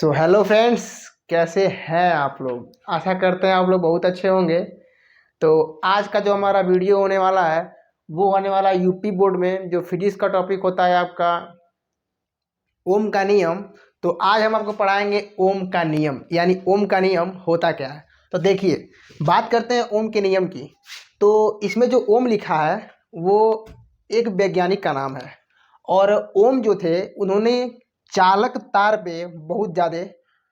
So hello friends, कैसे हैं आप लोग। आशा करते हैं आप लोग बहुत अच्छे होंगे। तो आज का जो हमारा वीडियो होने वाला है वो होने वाला है यूपी बोर्ड में जो फिजिक्स का टॉपिक होता है आपका ओम का नियम। तो आज हम आपको पढ़ाएंगे ओम का नियम, यानी ओम का नियम होता क्या है। तो देखिए, बात करते हैं ओम के नियम की। तो इसमें जो ओम लिखा है वो एक वैज्ञानिक का नाम है। और ओम जो थे उन्होंने चालक तार पे बहुत ज़्यादा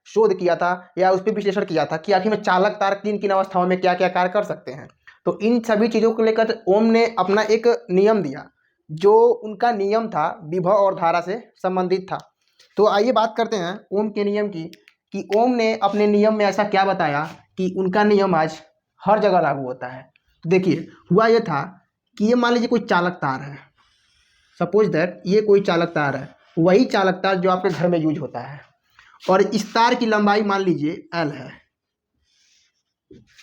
शोध किया था या उस पर विश्लेषण किया था कि आखिर में चालक तार किन किन अवस्थाओं में क्या क्या कार्य कर सकते हैं। तो इन सभी चीज़ों को लेकर ओम ने अपना एक नियम दिया, जो उनका नियम था विभव और धारा से संबंधित था। तो आइए बात करते हैं ओम के नियम की कि ओम ने अपने नियम में ऐसा क्या बताया कि उनका नियम आज हर जगह लागू होता है। तो देखिए, हुआ ये था कि ये मान लीजिए कोई चालक तार है। सपोज दैट ये कोई चालक तार है, वही चालक तार जो आपके घर में यूज होता है। और इस तार की लंबाई मान लीजिए एल है।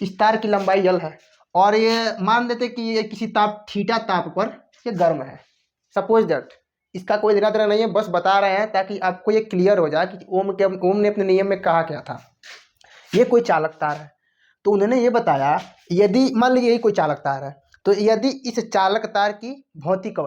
इस तार की लंबाई एल है और ये मान लेते कि ये किसी ताप थीटा ताप पर ये गर्म है। सपोज दैट, इसका कोई लेना देना नहीं है, बस बता रहे हैं ताकि आपको ये क्लियर हो जाए कि ओम ने अपने नियम में कहा क्या था। ये कोई चालक तार है, तो उन्होंने ये बताया यदि मान लीजिए यही कोई चालक तार है, तो यदि इस चालक तार की भौतिक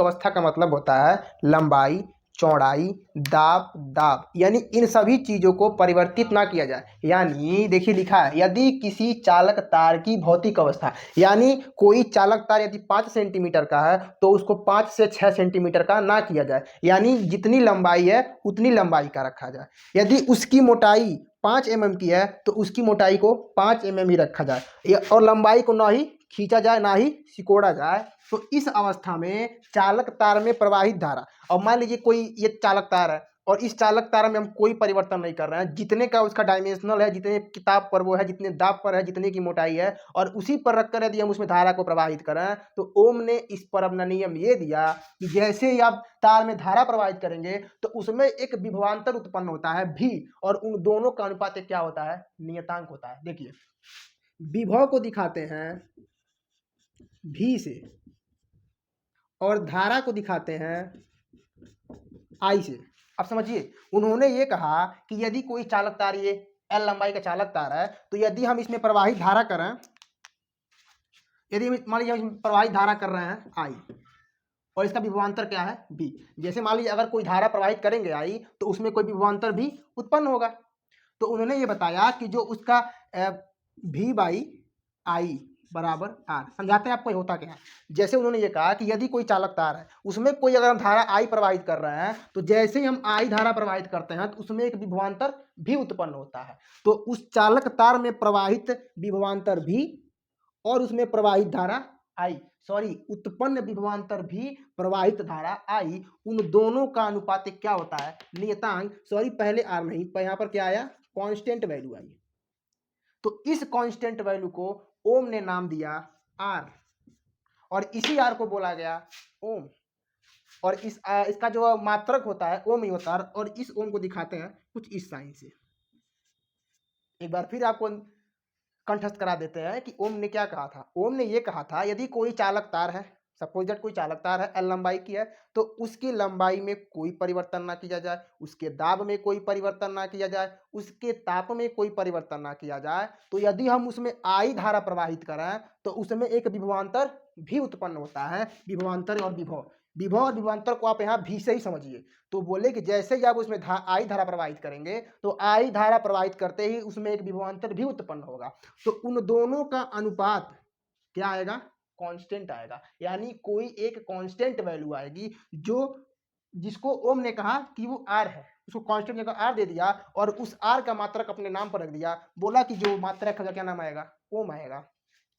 अवस्था का मतलब होता है लंबाई, चौड़ाई, दाब दाब, यानी इन सभी चीज़ों को परिवर्तित ना किया जाए। यानी देखिए लिखा है यदि किसी चालक तार की भौतिक अवस्था, यानी कोई चालक तार यदि 5 सेंटीमीटर का है तो उसको 5 से 6 सेंटीमीटर का ना किया जाए, यानी जितनी लंबाई है उतनी लंबाई का रखा जाए। यदि उसकी मोटाई 5 mm की है तो उसकी मोटाई को 5 mm ही रखा जाए और लंबाई को ना ही खींचा जाए ना ही सिकोड़ा जाए। तो इस अवस्था में चालक तार में प्रवाहित धारा, और मान लीजिए कोई ये चालक तार है और इस चालक तार में हम कोई परिवर्तन नहीं कर रहे हैं, जितने का उसका डायमेंशनल है, जितने किताब पर वो है, जितने दाब पर है, जितने की मोटाई है, और उसी पर रखकर यदि हम उसमें धारा को प्रवाहित करें, तो ओम ने इस पर अपना नियम ये दिया कि जैसे ही आप तार में धारा प्रवाहित करेंगे तो उसमें एक विभवांतर उत्पन्न होता है भी, और उन दोनों का अनुपात क्या होता है, नियतांक होता है। देखिए, विभव को दिखाते हैं भी से और धारा को दिखाते हैं आई से। अब समझिए, उन्होंने ये कहा कि यदि कोई चालक तार, ये एल लंबाई का चालक तार है, तो यदि हम इसमें प्रवाहित धारा करें, यदि मान लीजिए हम प्रवाहित धारा कर रहे हैं आई और इसका विभवांतर क्या है बी, जैसे मान लीजिए अगर कोई धारा प्रवाहित करेंगे आई तो उसमें कोई विभवांतर भी उत्पन्न होगा। तो उन्होंने ये बताया कि जो उसका भी बाई आई बराबर आर, समझाते हैं आपको होता क्या है। जैसे उन्होंने ये कहा कि यदि कोई चालक तार है उसमें कोई अगर हम धारा आई प्रवाहित कर रहे हैं, तो जैसे ही हम आई धारा प्रवाहित करते हैं तो उसमें एक विभवांतर भी उत्पन्न होता है। तो उस चालक तार में प्रवाहित विभवांतर भी और उसमें प्रवाहित धारा आई, सॉरी उत्पन्न विभवांतर भी प्रवाहित धारा आई, उन दोनों का अनुपात क्या होता है, नियतांक। सॉरी, पहले आर नहीं, पर यहाँ पर क्या आया, कांस्टेंट वैल्यू आई। तो इस कांस्टेंट वैल्यू को ओम ने नाम दिया आर, और इसी आर को बोला गया ओम। और इसका जो मात्रक होता है ओम ही होता है, और इस ओम को दिखाते हैं कुछ इस साइन से। एक बार फिर आपको कंठस्थ करा देते हैं कि ओम ने क्या कहा था। ओम ने ये कहा था यदि कोई चालक तार है, सपोज दैट कोई चालक तार है एल लंबाई की है, तो उसकी लंबाई में कोई परिवर्तन ना किया जाए, उसके दाब में कोई परिवर्तन ना किया जाए, उसके ताप में कोई परिवर्तन ना किया जाए। तो यदि हम उसमें आई धारा प्रवाहित करें तो उसमें एक विभवांतर भी उत्पन्न होता है। विभवांतर और विभव और विभवांतर को आप यहाँ भी से ही समझिए। तो बोले कि जैसे ही आप उसमें आई धारा प्रवाहित करेंगे तो आई धारा प्रवाहित करते ही उसमें एक विभवांतर भी उत्पन्न होगा। तो उन दोनों का अनुपात क्या आएगा, कांस्टेंट आएगा, यानी कोई एक कांस्टेंट वैल्यू आएगी जो जिसको ओम ने कहा कि वो आर है, उसको कांस्टेंट जगह आर दे दिया और उस आर का मात्रक अपने नाम पर रख दिया, बोला कि जो मात्रक है क्या नाम आएगा, ओम आएगा।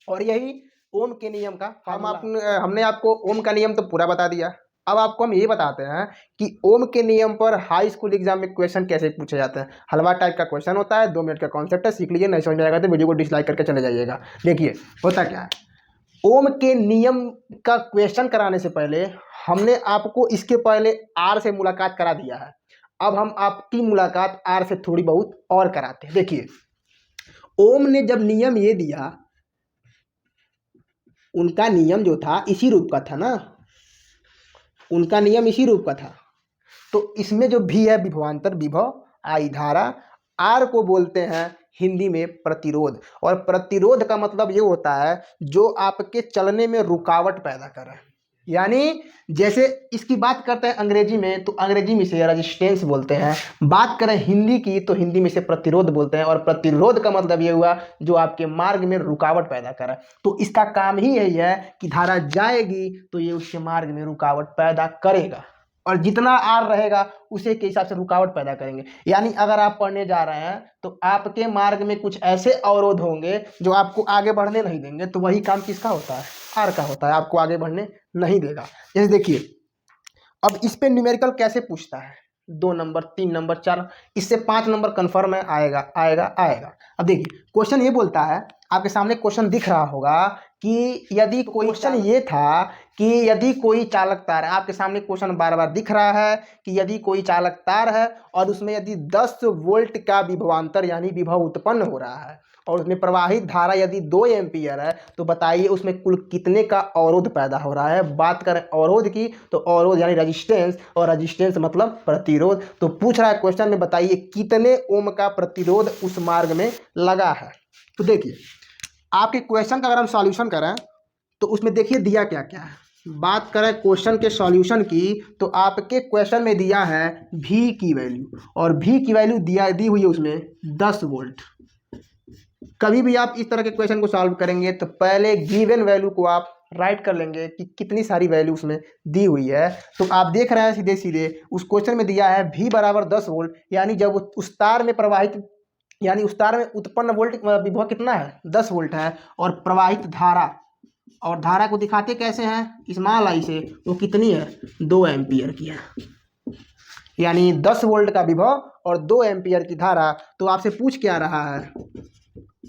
और यही ओम के नियम का हमने आपको ओम का नियम तो पूरा बता दिया। अब आपको हम ये बताते हैं कि ओम के नियम पर हाई स्कूल एग्जाम में क्वेश्चन कैसे पूछे जाते हैं। हलवा टाइप का क्वेश्चन होता है, 2 मिनट का कॉन्सेप्ट है, सीख लीजिए, नहीं समझ में आएगा तो वीडियो को डिसलाइक करके चले जाइएगा। देखिए होता क्या है, ओम के नियम का क्वेश्चन कराने से पहले हमने आपको इसके पहले आर से मुलाकात करा दिया है। अब हम आपकी मुलाकात आर से थोड़ी बहुत और कराते हैं। देखिए, ओम ने जब नियम ये दिया, उनका नियम जो था इसी रूप का था ना, उनका नियम इसी रूप का था। तो इसमें जो भी है विभवांतर, विभव आई धारा, आर को बोलते हैं हिंदी में प्रतिरोध। और प्रतिरोध का मतलब ये होता है जो आपके चलने में रुकावट पैदा करे। यानी जैसे इसकी बात करते हैं अंग्रेजी में तो अंग्रेजी में इसे रेजिस्टेंस बोलते हैं, बात करें हिंदी की तो हिंदी में इसे प्रतिरोध बोलते हैं। और प्रतिरोध का मतलब ये हुआ जो आपके मार्ग में रुकावट पैदा करे। तो इसका काम ही यही है कि धारा जाएगी तो ये उसके मार्ग में रुकावट पैदा करेगा, और जितना आर रहेगा उसे के हिसाब से रुकावट पैदा करेंगे। यानी अगर आप पढ़ने जा रहे हैं तो आपके मार्ग में कुछ ऐसे अवरोध होंगे जो आपको आगे बढ़ने नहीं देंगे, तो वही काम किसका होता है? आर का होता है, आपको आगे बढ़ने नहीं देगा। जैसे देखिए अब इस पे न्यूमेरिकल कैसे पूछता है, 2 नंबर 3 नंबर 4, इससे 5 नंबर कन्फर्म है, आएगा आएगा आएगा। अब देखिए क्वेश्चन ये बोलता है, आपके सामने क्वेश्चन दिख रहा होगा कि यदि कोई क्वेश्चन ये था कि यदि कोई चालक तार है, आपके सामने क्वेश्चन बार बार दिख रहा है कि यदि कोई चालक तार है और उसमें यदि 10 वोल्ट का विभवांतर यानी विभव उत्पन्न हो रहा है और उसमें प्रवाहित धारा यदि 2 एम्पियर है, तो बताइए उसमें कुल कितने का अवरोध पैदा हो रहा है। बात करें अवरोध की तो अवरोध यानी रेजिस्टेंस, और रेजिस्टेंस मतलब प्रतिरोध। तो पूछ रहा है क्वेश्चन में बताइए कितने ओम का प्रतिरोध उस मार्ग में लगा है। तो देखिए आपके क्वेश्चन का अगर हम सॉल्यूशन करें तो उसमें देखिए दिया क्या क्या है। बात करें क्वेश्चन के सॉल्यूशन की तो आपके क्वेश्चन में दिया है V की वैल्यू, और V की वैल्यू दी हुई है उसमें 10 वोल्ट। कभी भी आप इस तरह के क्वेश्चन को सॉल्व करेंगे तो पहले गिवन वैल्यू को आप राइट कर लेंगे कि कितनी सारी वैल्यू उसमें दी हुई है। तो आप देख रहे हैं सीधे सीधे उस क्वेश्चन में दिया है V बराबर 10 वोल्ट, यानी जब उस तार में प्रवाहित यानी उस तार में उत्पन्न वोल्ट विभव कितना है? 10 वोल्ट है। और प्रवाहित धारा, और धारा को दिखाते कैसे हैं? स्मॉल आई से, वो कितनी है? 2 एम्पियर की है। यानी 10 वोल्ट का विभव और 2 एम्पियर की धारा। तो आपसे पूछ क्या रहा है?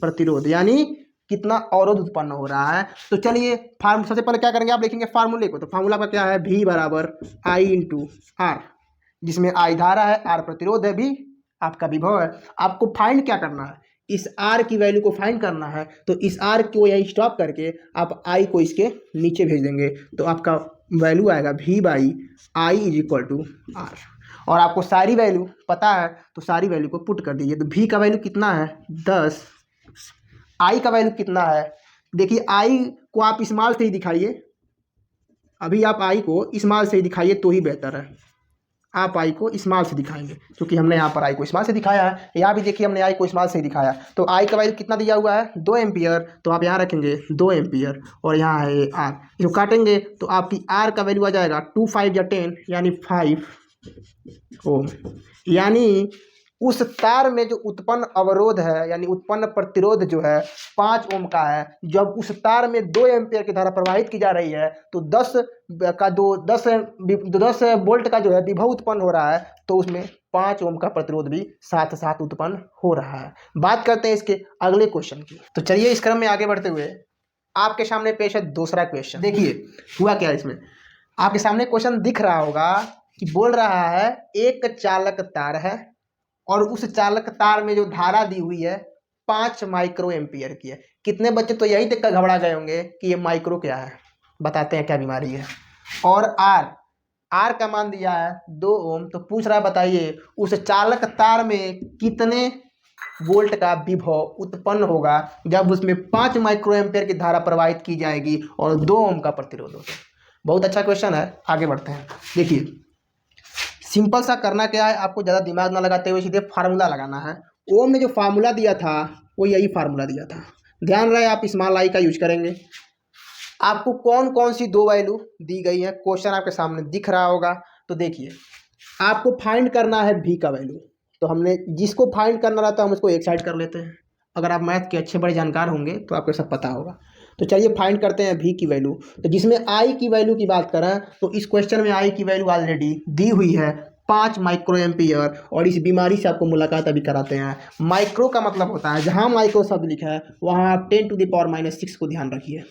प्रतिरोध, यानी कितना अवरोध उत्पन्न हो रहा है। तो चलिए सबसे पहले क्या करेंगे, आप लिखेंगे फार्मूले को। तो फार्मूला का क्या है? V बराबर I इंटू आर, जिसमें I धारा है, R प्रतिरोध है, V आपका विभव है। आपको फाइंड क्या करना है? इस R की वैल्यू को फाइंड करना है। तो इस R को यही स्टॉप करके आप I को इसके नीचे भेज देंगे तो आपका वैल्यू आएगा V by I is equal to R। और आपको सारी वैल्यू पता है तो सारी वैल्यू को पुट कर दीजिए। तो V का वैल्यू कितना है? 10। I का वैल्यू कितना है? देखिए I को आप स्मॉल से ही दिखाइए, अभी आप I को स्मॉल से ही दिखाइए तो ही बेहतर है। आप I को स्मॉल से दिखाएंगे क्योंकि हमने यहाँ पर I को स्मॉल से दिखाया है। यहाँ भी देखिए हमने I को स्मॉल से ही दिखाया। तो I का वैल्यू कितना दिया हुआ है? 2 एम्पियर। तो आप यहाँ रखेंगे 2 एम्पियर और यहाँ है ये R। जो काटेंगे तो आपकी R का वैल्यू आ जाएगा 2 5 या 10 यानी 5 ओम। यानी उस तार में जो उत्पन्न अवरोध है यानी उत्पन्न प्रतिरोध जो है 5 ओम का है। जब उस तार में 2 एम्पियर की धारा प्रवाहित की जा रही है तो 10 वोल्ट का जो है विभव उत्पन्न हो रहा है, तो उसमें 5 ओम का प्रतिरोध भी साथ साथ उत्पन्न हो रहा है। बात करते हैं इसके अगले क्वेश्चन की। तो चलिए इस क्रम में आगे बढ़ते हुए आपके सामने पेश है दूसरा क्वेश्चन। देखिए हुआ क्या इसमें, आपके सामने क्वेश्चन दिख रहा होगा कि बोल रहा है एक चालक तार है और उस चालक तार में जो धारा दी हुई है 5 माइक्रो एम्पियर की है। कितने बच्चे तो यही देखकर घबरा गए होंगे कि ये माइक्रो क्या है, बताते हैं क्या बीमारी है। और आर का मान दिया है 2 ओम। तो पूछ रहा है बताइए उस चालक तार में कितने वोल्ट का विभव उत्पन्न होगा जब उसमें 5 माइक्रो एम्पियर की धारा प्रवाहित की जाएगी और 2 ओम का प्रतिरोध होगा। बहुत अच्छा क्वेश्चन है, आगे बढ़ते हैं। देखिए सिंपल सा करना क्या है, आपको ज़्यादा दिमाग ना लगाते हुए सीधे फार्मूला लगाना है। ओम ने जो फार्मूला दिया था वो यही फार्मूला दिया था। ध्यान रहे आप स्मॉल आई का यूज करेंगे। आपको कौन कौन सी 2 वैल्यू दी गई है क्वेश्चन आपके सामने दिख रहा होगा। तो देखिए आपको फाइंड करना है V का वैल्यू। तो हमने जिसको फाइंड करना रहता है हम उसको एक साइड कर लेते हैं। अगर आप मैथ के अच्छे बड़े जानकार होंगे तो आपको सब पता होगा। तो चलिए फाइंड करते हैं V की वैल्यू। तो जिसमें I की वैल्यू की बात करें तो इस क्वेश्चन में I की वैल्यू ऑलरेडी दी हुई है 5 माइक्रो एम्पियर। और इस बीमारी से आपको मुलाकात अभी कराते हैं। माइक्रो का मतलब होता है, जहाँ माइक्रो शब्द लिखा है वहाँ आप 10⁻⁻6 को ध्यान रखिए।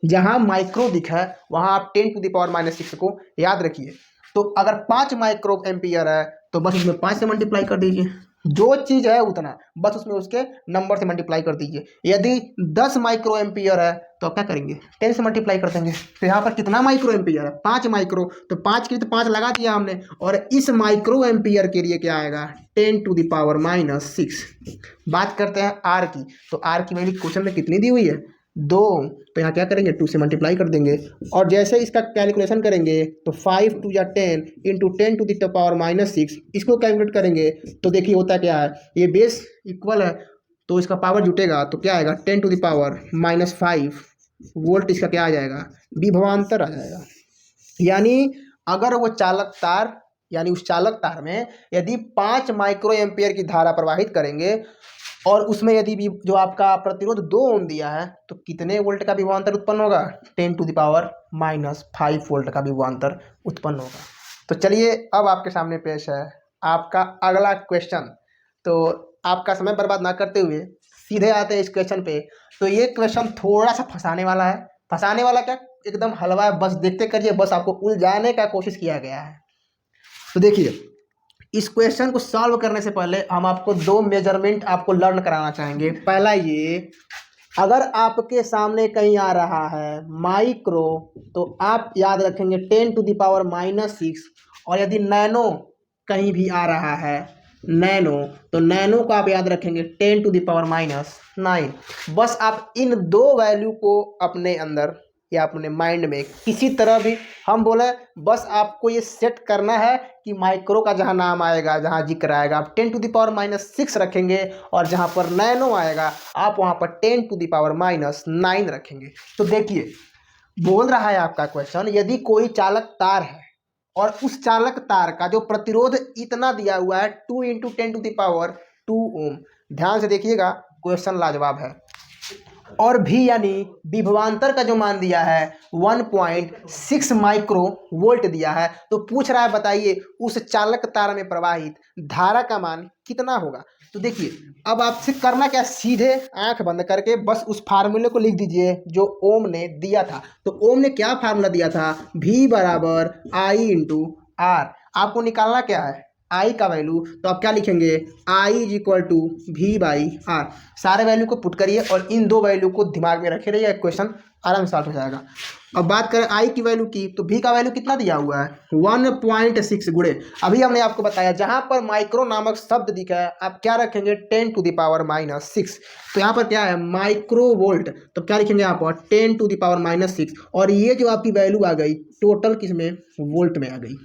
जहाँ माइक्रो दिखा है वहाँ आप 10⁻⁻6 को याद रखिए। तो अगर 5 माइक्रो एम्पियर है तो बस उसमें 5 से मल्टीप्लाई कर दीजिए। जो चीज़ है उतना बस उसमें उसके नंबर से मल्टीप्लाई कर दीजिए। यदि 10 माइक्रो एम्पियर है तो आप क्या करेंगे 10 से मल्टीप्लाई कर देंगे। तो यहाँ पर कितना माइक्रो एम्पियर है 5 माइक्रो, तो 5 के लिए तो 5 लगा दिया हमने, और इस माइक्रो एम्पियर के लिए क्या आएगा 10⁻⁻�6। बात करते हैं आर की, तो आर की वैल्यू क्वेश्चन में कितनी दी हुई है 2, तो यहाँ क्या करेंगे 2 से मल्टीप्लाई कर देंगे। और जैसे इसका कैलकुलेशन करेंगे तो 5 2 या 10 इंटू 10⁻⁻6 इसको कैलकुलेट करेंगे तो देखिए होता क्या है, ये बेस इक्वल है तो इसका पावर जुटेगा तो क्या आएगा 10⁻⁻5 वोल्ट, इसका क्या आ जाएगा विभवांतर आ जाएगा। यानी अगर वो चालक तार, यानी उस चालक तार में यदि 5 माइक्रो एम्पियर की धारा प्रवाहित करेंगे और उसमें यदि भी जो आपका प्रतिरोध 2 ओम दिया है तो कितने वोल्ट का विभवांतर उत्पन्न होगा 10⁻⁻5 वोल्ट का विभवांतर उत्पन्न होगा। तो चलिए अब आपके सामने पेश है आपका अगला क्वेश्चन। तो आपका समय बर्बाद ना करते हुए सीधे आते हैं इस क्वेश्चन पे। तो ये क्वेश्चन थोड़ा सा फंसाने वाला है, फंसाने वाला क्या एकदम हलवा है, बस देखते करिए, बस आपको उलझाने का कोशिश किया गया है। तो देखिए इस क्वेश्चन को सॉल्व करने से पहले हम आपको 2 मेजरमेंट आपको लर्न कराना चाहेंगे। पहला ये, अगर आपके सामने कहीं आ रहा है माइक्रो तो आप याद रखेंगे 10⁻⁻6, और यदि नैनो कहीं भी आ रहा है नैनो तो नैनो को आप याद रखेंगे 10⁻⁻9। बस आप इन 2 वैल्यू को अपने अंदर या अपने माइंड में किसी तरह भी, हम बोले बस आपको ये सेट करना है कि माइक्रो का जहाँ नाम आएगा, जहाँ जिक्र आएगा, आप 10⁻⁻6 रखेंगे, और जहाँ पर नैनो आएगा आप वहाँ पर 10⁻⁻9 रखेंगे। तो देखिए बोल रहा है आपका क्वेश्चन, यदि कोई चालक तार है और उस चालक तार का जो प्रतिरोध इतना दिया हुआ है 2 × 10⁻2 ओम, ध्यान से देखिएगा क्वेश्चन लाजवाब है, और भी यानी विभवांतर का जो मान दिया है 1.6 माइक्रो वोल्ट दिया है। तो पूछ रहा है बताइए उस चालक तार में प्रवाहित धारा का मान कितना होगा। तो देखिए अब आपसे करना क्या, सीधे आंख बंद करके बस उस फार्मूले को लिख दीजिए जो ओम ने दिया था। तो ओम ने क्या फार्मूला दिया था, V = I × R। आपको निकालना क्या है आई का वैल्यू, तो आप क्या लिखेंगे I = V/R। सारे वैल्यू को पुट करिए और इन 2 वैल्यू को दिमाग में रखे रहिए, क्वेश्चन आराम से सॉल्व हो जाएगा। अब बात करें आई की वैल्यू की, तो V का वैल्यू कितना दिया हुआ है 1.6 गुणे, अभी हमने आपको बताया जहां पर माइक्रो नामक शब्द दिखा है आप क्या रखेंगे 10⁻⁻6। तो यहाँ पर क्या है माइक्रो वोल्ट, तो क्या लिखेंगे यहाँ पर 10⁻⁻6, और ये जो आपकी वैल्यू आ गई टोटल किसमें वोल्ट में आ गई।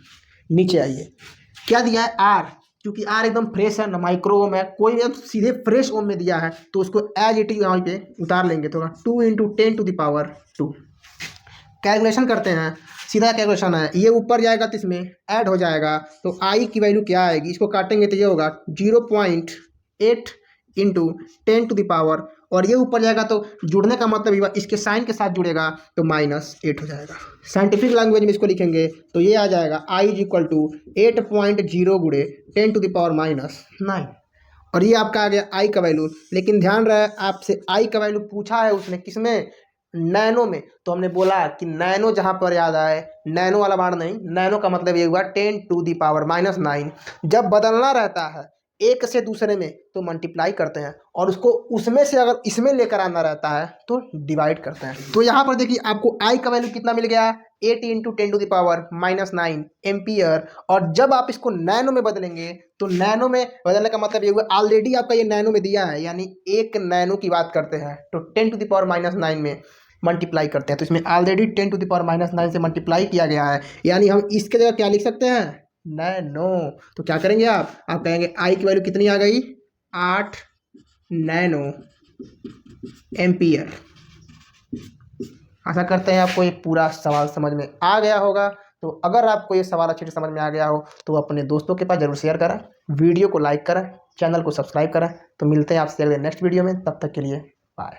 नीचे आइए क्या दिया है आर, क्योंकि आर एकदम फ्रेश है ना, माइक्रो ओम है, कोई भी सीधे फ्रेश ओम में दिया है तो उसको एज इट इज यहाँ पे उतार लेंगे। तो 2 × 10⁻2 कैलकुलेशन करते हैं, सीधा कैलकुलेशन है, ये ऊपर जाएगा तो इसमें ऐड हो जाएगा, तो आई की वैल्यू क्या आएगी, इसको काटेंगे तो ये होगा 0.8 × 10⁻, और ये ऊपर जाएगा तो जुड़ने का मतलब इसके साइन के साथ जुड़ेगा तो -8 हो जाएगा। साइंटिफिक लैंग्वेज में इसको लिखेंगे तो ये आ जाएगा I = 8.0 गुणे 10⁻⁻9, और ये आपका आ गया आई का वैल्यू। लेकिन ध्यान रहे आपसे आई का वैल्यू पूछा है उसने किसमें नैनो में, तो हमने बोला कि नैनो जहाँ पर याद आए नैनो वाला बाण नहीं, नैनो का मतलब ये हुआ 10⁻⁹। जब बदलना रहता है एक से दूसरे में तो मल्टीप्लाई करते हैं, और उसको उसमें से अगर इसमें लेकर आना रहता है तो डिवाइड करते हैं। तो यहाँ पर देखिए आपको आई का वैल्यू कितना मिल गया 8 × 10⁻⁹ एम्पियर, और जब आप इसको नैनो में बदलेंगे तो नैनो में बदलने का मतलब ये हुआ ऑलरेडी आपका ये नैनो में दिया है, यानी 1 नैनो की बात करते हैं तो 10⁻⁹ में मल्टीप्लाई करते हैं, तो इसमें ऑलरेडी 10⁻⁹ से मल्टीप्लाई किया गया है, यानी हम इसके जगह क्या लिख सकते हैं नैनो। तो क्या करेंगे आप कहेंगे आई की वैल्यू कितनी आ गई 8 नैनो एम्पियर। आशा करते हैं आपको ये पूरा सवाल समझ में आ गया होगा। तो अगर आपको ये सवाल अच्छे से समझ में आ गया हो तो अपने दोस्तों के पास जरूर शेयर करें, वीडियो को लाइक करें, चैनल को सब्सक्राइब करें। तो मिलते हैं आपसे अगले नेक्स्ट वीडियो में, तब तक के लिए बाय।